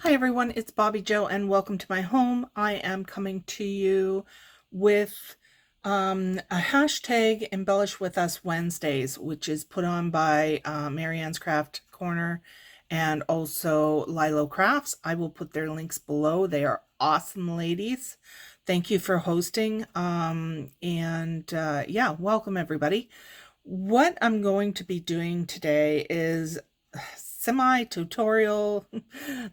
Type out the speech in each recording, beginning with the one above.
Hi everyone, it's Bobbi-Jo and welcome to my home. I am coming to you with a hashtag Embellish With Us Wednesdays, which is put on by Marianne's Craft Corner and also Lilo Crafts. I will put their links below. They are awesome ladies. Thank you for hosting. Yeah, welcome everybody. What I'm going to be doing today is semi-tutorial,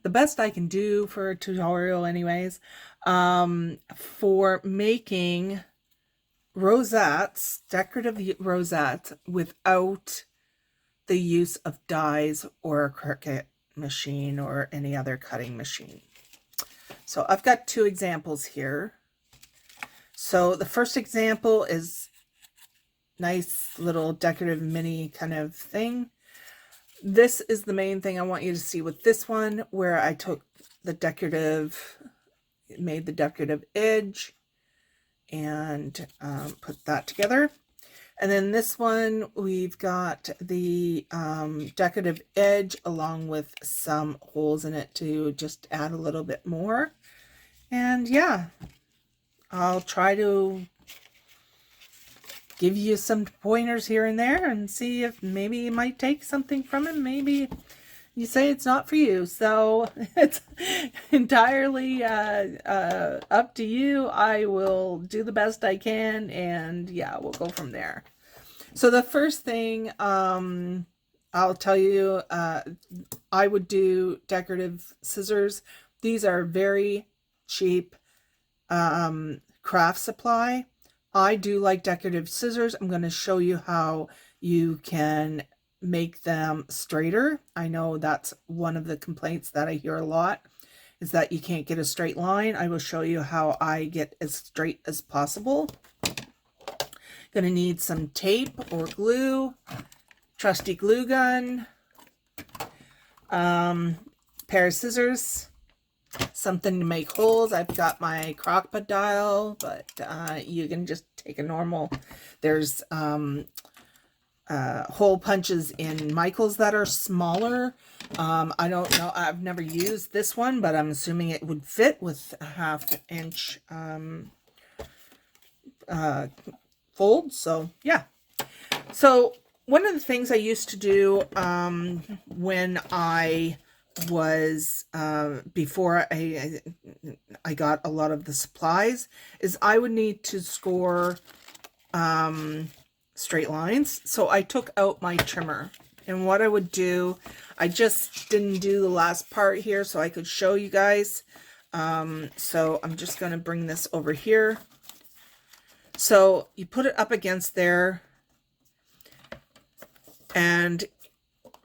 the best I can do for a tutorial anyways, for making rosettes, decorative rosettes without the use of dies or a Cricut machine or any other cutting machine. So I've got two examples here. So the first example is nice little decorative mini kind of thing. This is the main thing I want you to see with this one, where I took the decorative, made the decorative edge and put that together. And then this one, we've got the decorative edge along with some holes in it to just add a little bit more. And yeah, I'll try to give you some pointers here and there and see if maybe you might take something from it. Maybe you say it's not for you. So it's entirely up to you. I will do the best I can, and yeah, we'll go from there. So the first thing I'll tell you, I would do decorative scissors. These are very cheap craft supply. I do like decorative scissors. I'm going to show you how you can make them straighter. I know that's one of the complaints that I hear a lot, is that you can't get a straight line. I will show you how I get as straight as possible. Going to need some tape or glue, trusty glue gun, pair of scissors, something to make holes. I've got my crocodile, but you can just take a normal. There's hole punches in Michael's that are smaller. I don't know. I've never used this one, but I'm assuming it would fit with a 1/2 inch fold. So yeah. So one of the things I used to do when I was before I got a lot of the supplies is I would need to score straight lines. So I took out my trimmer, and what I would do, I just didn't do the last part here so I could show you guys. So I'm just going to bring this over here. So you put it up against there, and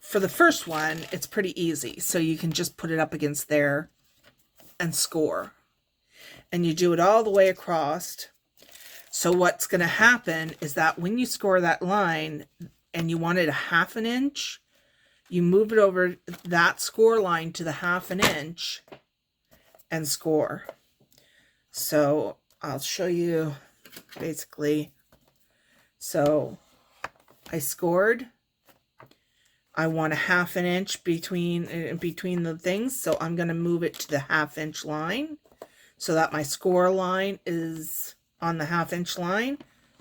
for the first one, it's pretty easy. So you can just put it up against there and score. And you do it all the way across. So what's going to happen is that when you score that line and you want it a 1/2 inch, you move it over that score line to the 1/2 inch and score. So I'll show you basically. So I scored. I want a 1/2 inch between the things, so I'm going to move it to the 1/2 inch line so that my score line is on the 1/2 inch line.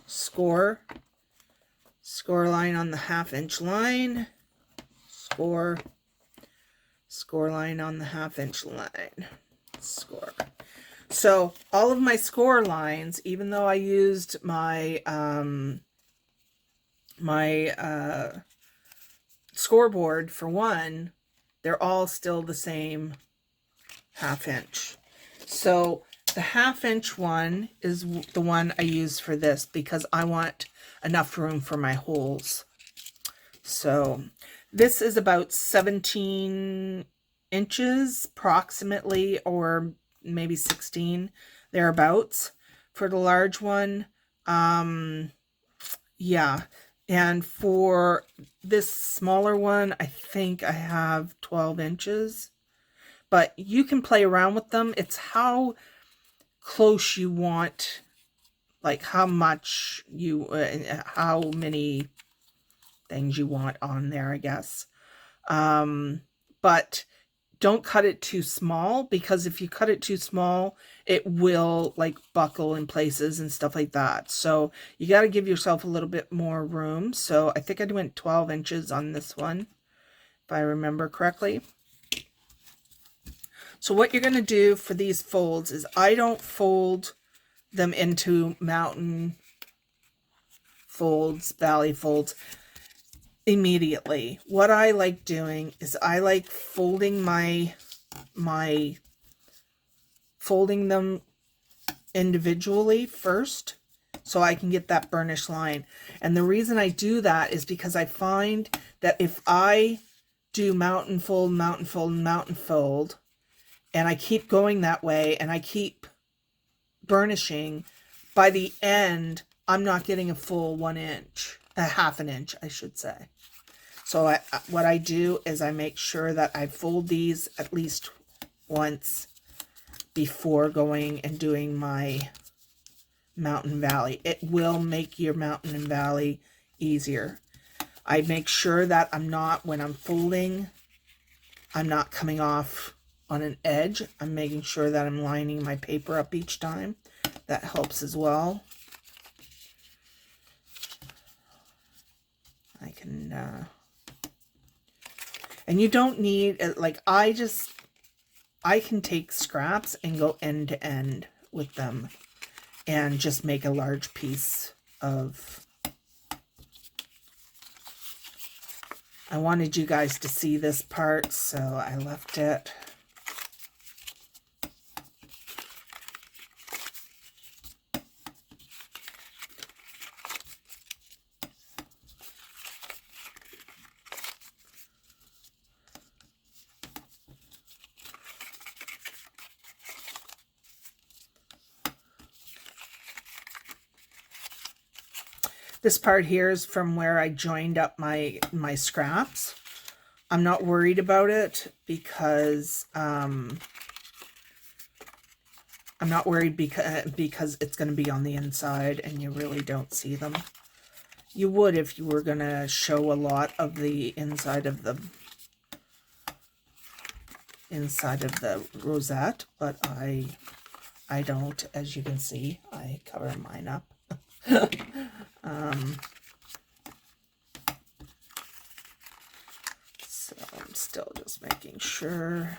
Score line on the 1/2 inch line. Score line on the 1/2 inch line. Score. So all of my score lines, even though I used my scoreboard for one, they're all still the same 1/2 inch. So the 1/2 inch one is the one I use for this because I want enough room for my holes. So this is about 17 inches approximately, or maybe 16 thereabouts for the large one. Yeah. And for this smaller one, I think I have 12 inches. But you can play around with them. It's how close you want, like how much you, how many things you want on there, I guess. But don't cut it too small, because if you cut it too small, it will like buckle in places and stuff like that. So you got to give yourself a little bit more room. So I think I went 12 inches on this one, if I remember correctly. So what you're going to do for these folds is, I don't fold them into mountain folds, valley folds immediately. What I like doing is I like folding folding them individually first, so I can get that burnish line. And the reason I do that is because I find that if I do mountain fold, mountain fold, mountain fold, and I keep going that way and I keep burnishing, by the end I'm not getting a full 1 inch, a half an inch I should say. So what I do is I make sure that I fold these at least once before going and doing my mountain valley. It will make your mountain and valley easier. I make sure that I'm not, when I'm folding, I'm not coming off on an edge. I'm making sure that I'm lining my paper up each time. That helps as well. I can, and you don't need, like, I can take scraps and go end to end with them and just make a large piece of. I wanted you guys to see this part, so I left it. This part here is from where I joined up my scraps. I'm not worried about it because I'm not worried because it's going to be on the inside and you really don't see them. You would if you were going to show a lot of the inside of the rosette, but I don't. As you can see, I cover mine up. So I'm still just making sure.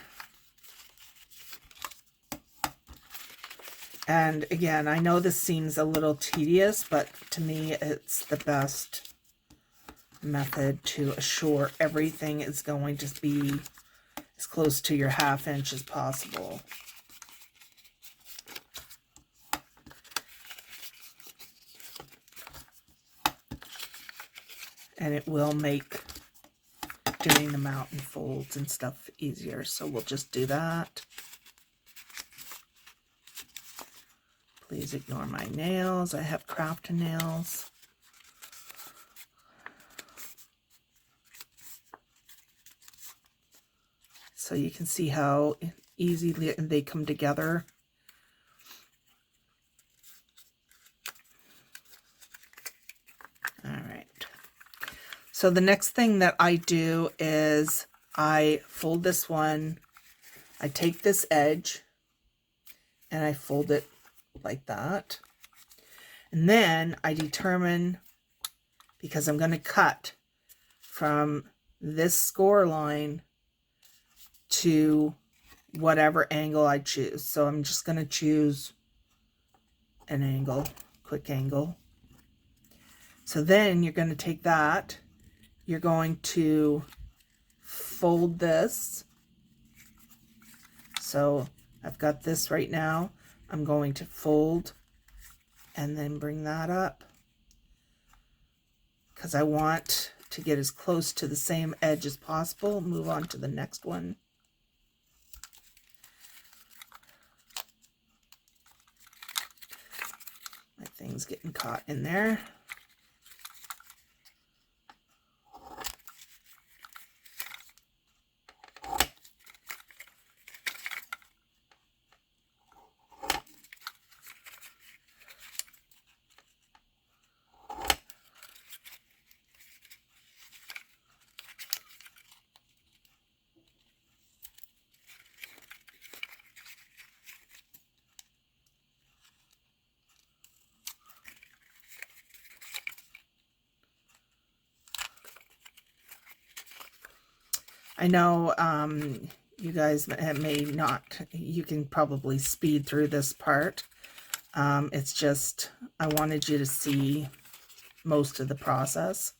And again, I know this seems a little tedious, but to me it's the best method to assure everything is going to be as close to your ½ inch as possible. And it will make doing the mountain folds and stuff easier. So we'll just do that. Please ignore my nails. I have craft nails. So you can see how easily they come together. All right. So the next thing that I do is I fold this one. I take this edge and I fold it like that. And then I determine, because I'm going to cut from this score line to whatever angle I choose. So I'm just going to choose an angle, quick angle. So then you're going to take that, you're going to fold this. So I've got this right now. I'm going to fold and then bring that up because I want to get as close to the same edge as possible. Move on to the next one. My thing's getting caught in there. I know you guys may not, you can probably speed through this part. It's just, I wanted you to see most of the process.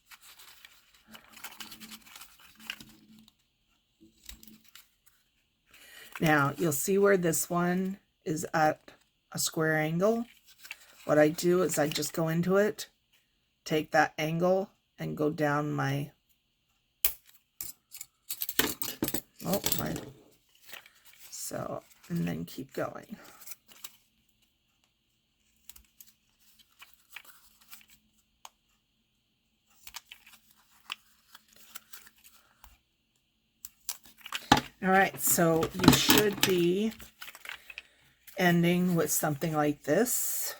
Now, you'll see where this one is at a square angle. What I do is I just go into it, take that angle, and go down my, so, and then keep going. All right, so you should be ending with something like this.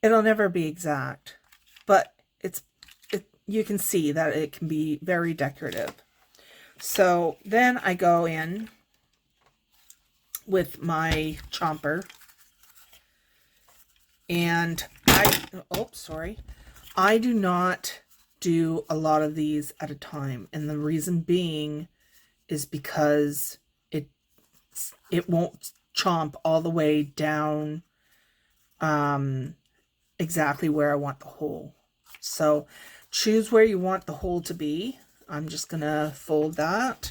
It'll never be exact, but you can see that it can be very decorative. So then I go in with my chomper, and I do not do a lot of these at a time, and the reason being is because it won't chomp all the way down exactly where I want the hole. So choose where you want the hole to be. I'm just gonna fold that.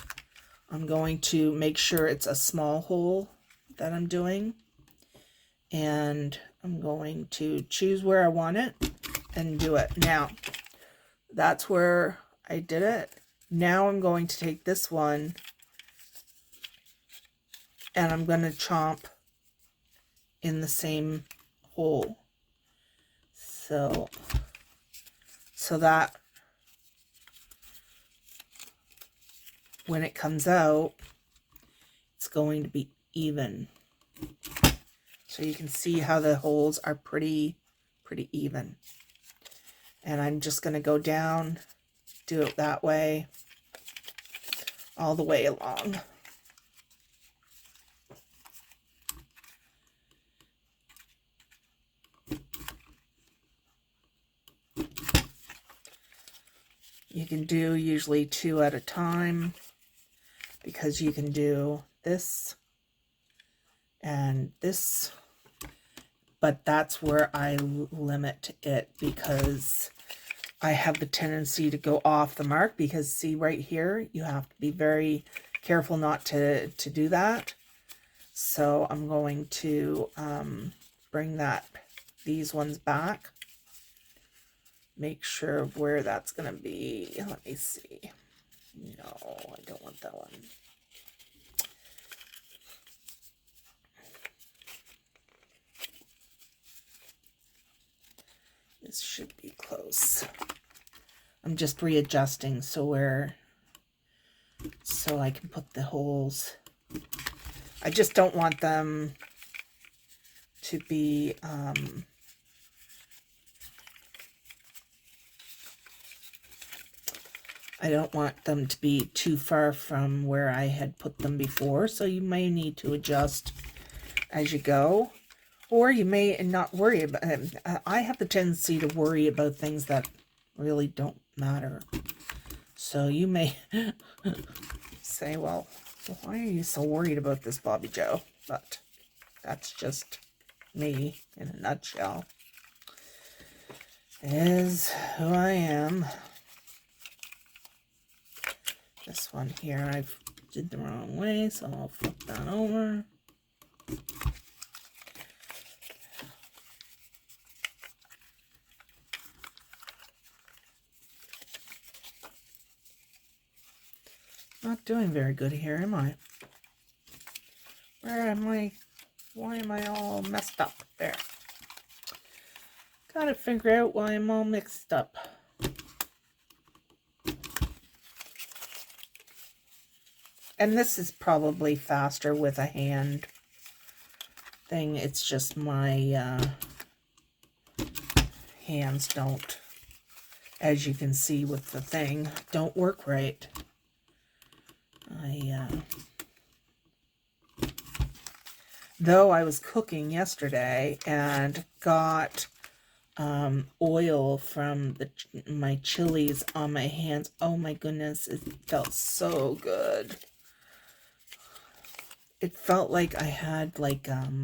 I'm going to make sure it's a small hole that I'm doing, and I'm going to choose where I want it and do it. Now that's where I did it. Now I'm going to take this one and I'm going to chomp in the same hole. So that when it comes out, it's going to be even. So you can see how the holes are pretty even. And I'm just going to go down, do it that way, all the way along. You can do usually 2 at a time, because you can do this and this, but that's where I limit it, because I have the tendency to go off the mark, because see right here, you have to be very careful not to do that. So I'm going to bring these ones back. Make sure of where that's going to be. Let me see. No, I don't want that one. This should be close. I'm just readjusting so I can put the holes. I just don't want them to be I don't want them to be too far from where I had put them before, so you may need to adjust as you go, or you may not worry about it. I have the tendency to worry about things that really don't matter. So you may say, well, why are you so worried about this, Bobbi-Jo? But that's just me in a nutshell. It is who I am. This one here I did the wrong way, so I'll flip that over. Not doing very good here, am I? Where am I? Why am I all messed up? There. Gotta figure out why I'm all mixed up. And this is probably faster with a hand thing. It's just my hands don't, as you can see with the thing, don't work right. Though I was cooking yesterday and got oil from my chilies on my hands. Oh my goodness, it felt so good. It felt like I had like, how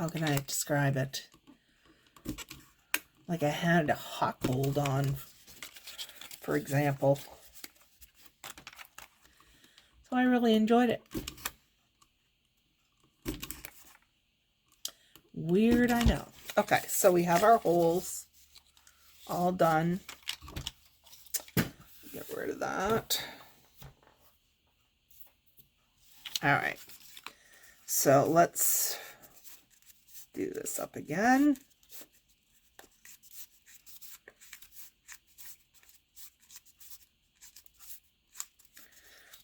can I describe it? Like I had a hot cold on, for example. So I really enjoyed it. Weird, I know. Okay, so we have our holes all done. Get rid of that. All right. So let's do this up again.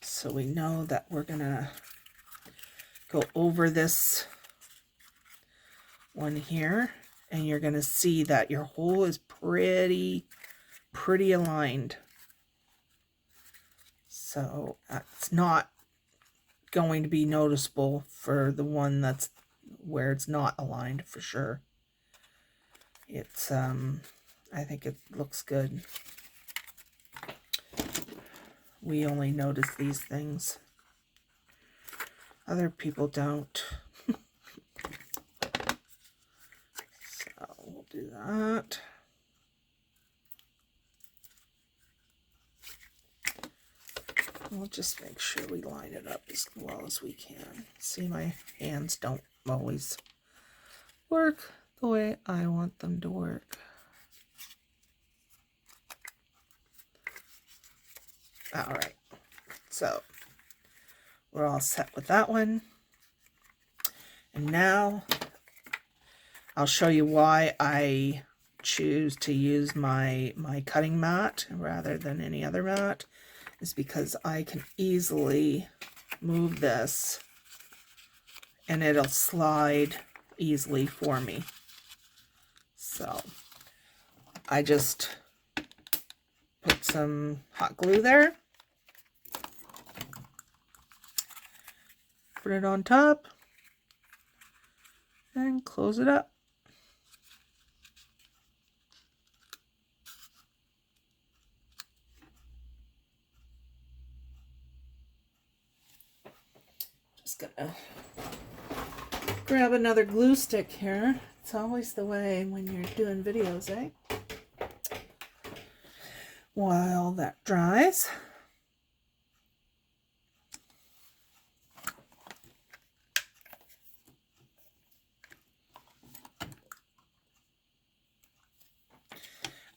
So we know that we're gonna go over this one here, and you're gonna see that your hole is pretty aligned. So it's not going to be noticeable for the one that's where it's not aligned, for sure. It's I think it looks good. We only notice these things. Other people don't. So we'll do that. We'll just make sure we line it up as well as we can. See, my hands don't always work the way I want them to work. All right, so we're all set with that one. And now I'll show you why I choose to use my cutting mat rather than any other mat. Is because I can easily move this and it'll slide easily for me. So I just put some hot glue there, put it on top, and close it up. Just gonna grab another glue stick here. It's always the way when you're doing videos, eh? While that dries.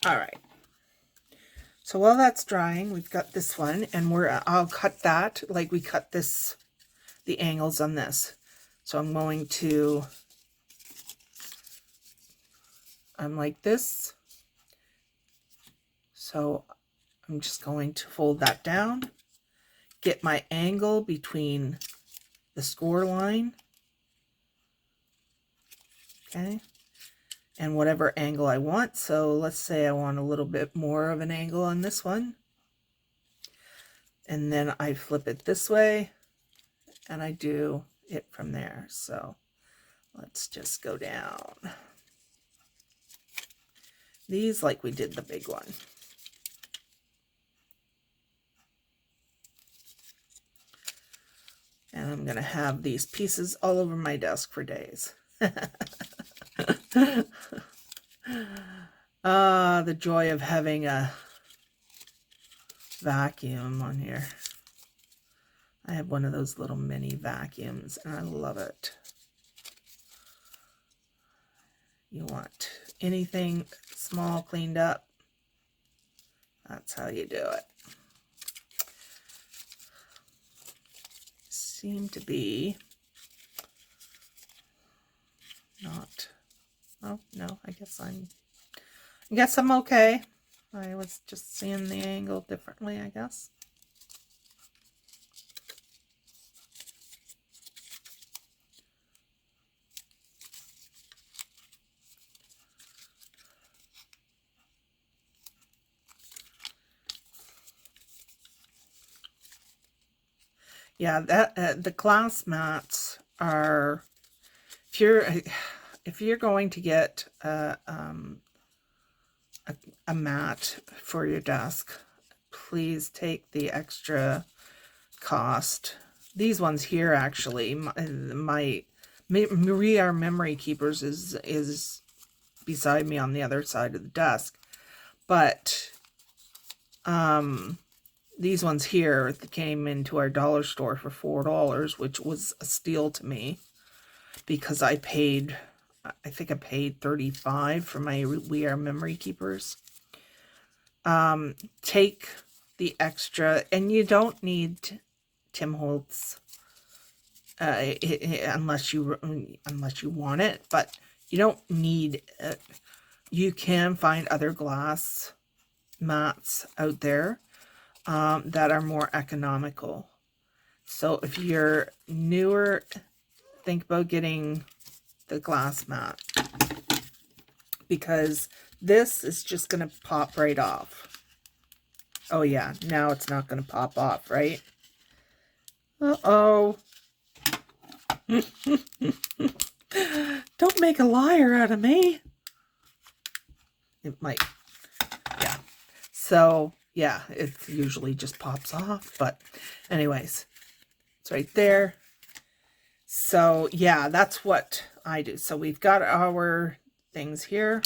All right. So while that's drying, we've got this one, and I'll cut that like we cut this, the angles on this. So I'm going to, I'm like this. So I'm just going to fold that down, get my angle between the score line, okay, and whatever angle I want. So let's say I want a little bit more of an angle on this one. And then I flip it this way, and I do it from there. So let's just go down these like we did the big one. And I'm going to have these pieces all over my desk for days. Ah, the joy of having a vacuum on here. I have one of those little mini vacuums, and I love it. You want anything small cleaned up, that's how you do it. Seem to be not, oh no, I guess I'm okay. I was just seeing the angle differently, I guess. Yeah, that the glass mats are, if you're going to get a mat for your desk, please take the extra cost. These ones here, actually, my Maria Memory Keepers is beside me on the other side of the desk, but these ones here came into our dollar store for $4, which was a steal to me because I think I paid $35 for my We Are Memory Keepers. Take the extra, and you don't need Tim Holtz unless you want it, but you don't need it. You can find other glass mats out there that are more economical. So if you're newer, think about getting the glass mat, because this is just going to pop right off. Oh yeah, now it's not going to pop off, right? Uh-oh. Don't make a liar out of me. It might. Yeah. So, yeah, it usually just pops off. But anyways, it's right there. So, yeah, that's what I do. So we've got our things here.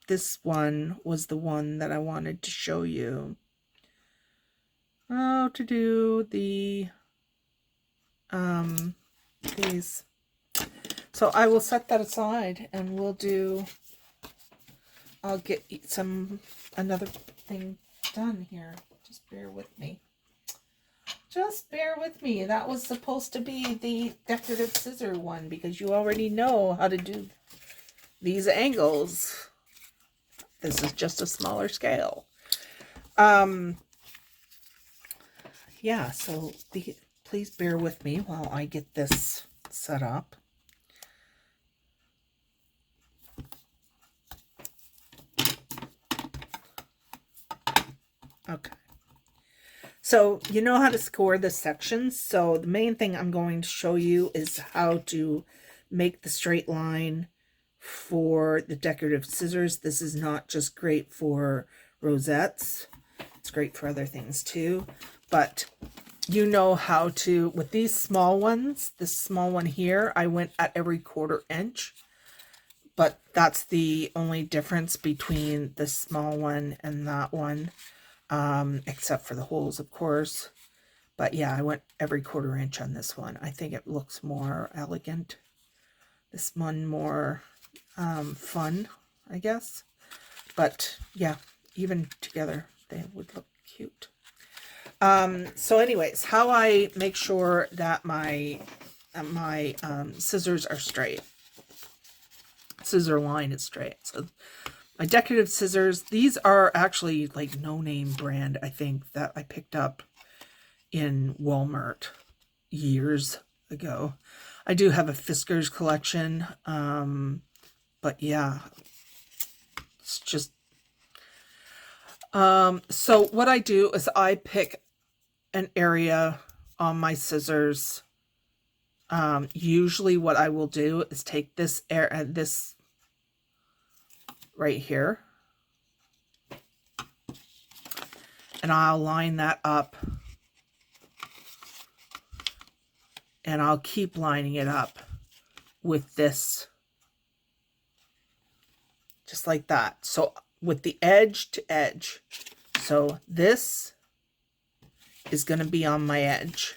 This one was the one that I wanted to show you. How to do the these. So I will set that aside and I'll get another thing done here. Just bear with me. Just bear with me. That was supposed to be the decorative scissor one because you already know how to do these angles. This is just a smaller scale. Yeah, so please bear with me while I get this set up. Okay. So you know how to score the sections. So the main thing I'm going to show you is how to make the straight line for the decorative scissors. This is not just great for rosettes. It's great for other things too. But you know how to, with these small ones, this small one here, I went at every 1/4 inch. But that's the only difference between the small one and that one. Except for the holes, of course. But yeah, I went every 1/4 inch on this one. I think it looks more elegant. This one more fun, I guess. But yeah, even together, they would look cute. So anyways, how I make sure that my scissors are straight. Scissor line is straight. So my decorative scissors, these are actually like no-name brand, I think, that I picked up in Walmart years ago. I do have a Fiskars collection, but yeah, it's just... so what I do is I pick an area on my scissors. Usually what I will do is take this right here, and I'll line that up, and I'll keep lining it up with this, just like that. So with the edge to edge. So this is going to be on my edge.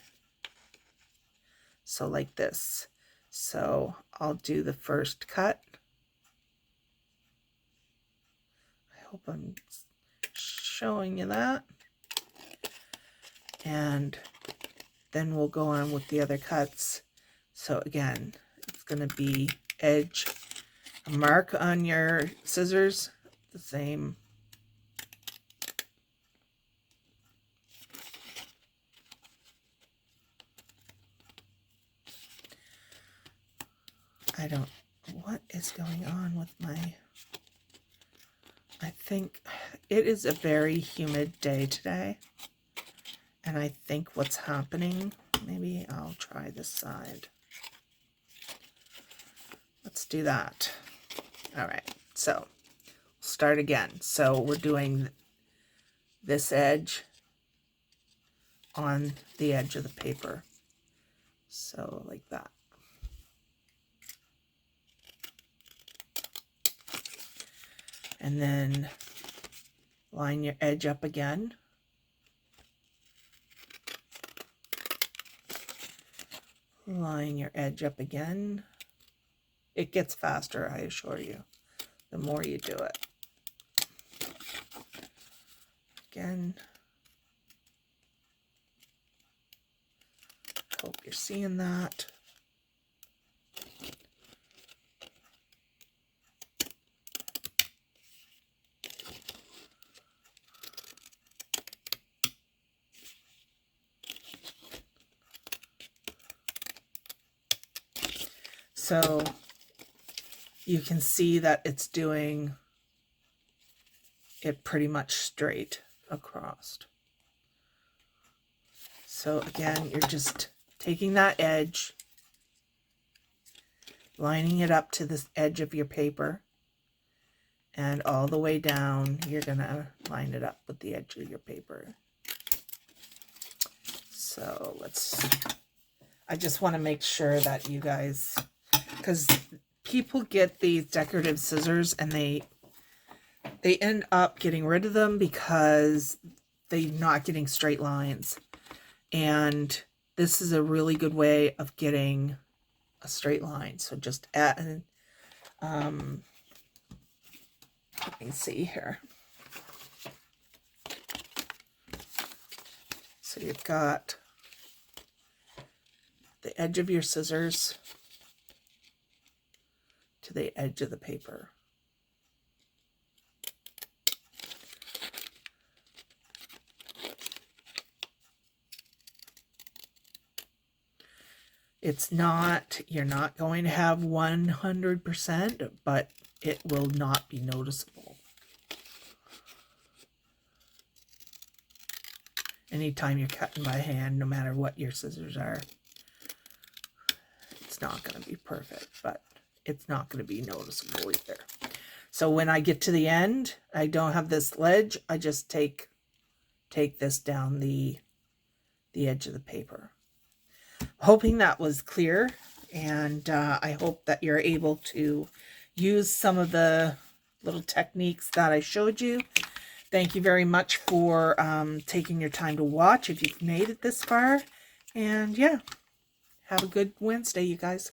So like this. So I'll do the first cut. I hope I'm showing you that. And then we'll go on with the other cuts. So again, it's going to be edge. A mark on your scissors, the same. What is going on with my... I think it is a very humid day today. And I think what's happening maybe I'll try this side. Let's do that. All right, so start again. So we're doing this edge on the edge of the paper. So like that. And then line your edge up again. Line your edge up again. It gets faster, I assure you, the more you do it. Again. Hope you're seeing that. So you can see that it's doing it pretty much straight across. So again, you're just taking that edge, lining it up to this edge of your paper, and all the way down, you're gonna line it up with the edge of your paper. So I just want to make sure that you guys, because people get these decorative scissors and they end up getting rid of them because they're not getting straight lines. And this is a really good way of getting a straight line. So just add, let me see here. So you've got the edge of your scissors to the edge of the paper. It's not, you're not going to have 100%, but it will not be noticeable. Anytime you're cutting by hand, no matter what your scissors are, it's not going to be perfect, but it's not going to be noticeable either. So when I get to the end, I don't have this ledge. I just take this down the edge of the paper. Hoping that was clear, and I hope that you're able to use some of the little techniques that I showed you. Thank you very much for taking your time to watch if you've made it this far. And yeah, have a good Wednesday, you guys.